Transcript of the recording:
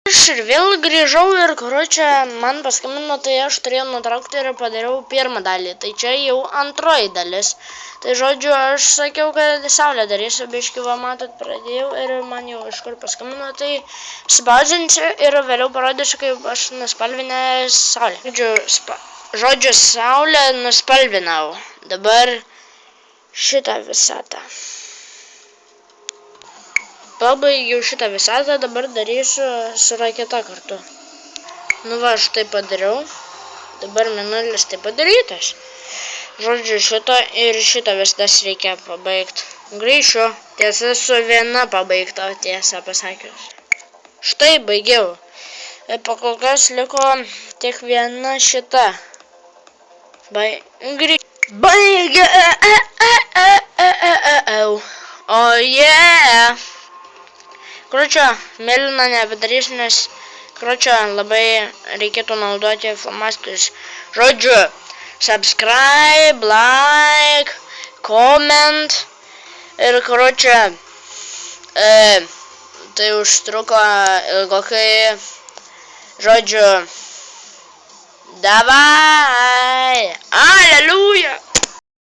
Aš ir vėl grįžau ir, karočią, man paskambino, tai aš turėjau nutraukti ir padariau pirmą dalį. Tai čia jau antroji dalis. Tai žodžiu, aš sakiau, kad saulę darysiu, biškį, va, matot, pradėjau ir man jau iš kur paskambino, tai spausdinsiu ir vėliau parodysiu, kaip aš nuspalvinęs saulę. Žodžiu, saulę nuspalvinau. Dabar šitą visatą. Pabaigiau šitą visatą, dabar darysiu su raketa kartu. Nu va, aš tai padariau. Dabar mėnulis tai padarytas. Žodžiu, šito ir šitą visas reikia pabaigti. Grįšiu. Tiesa, su viena pabaigta, tiesą pasakius. Štai, baigiau. Po kol kas liko tik viena šita. Baigiau. O yeah. Karočią, mėlyną nebedarysiu, nes, karočią, labai reikėtų naudoti flomasterius. Žodžiu, subscribe, like, comment. Ir, karočią, tai užtruko ilgokai. Žodžiu, davai. Aleluja.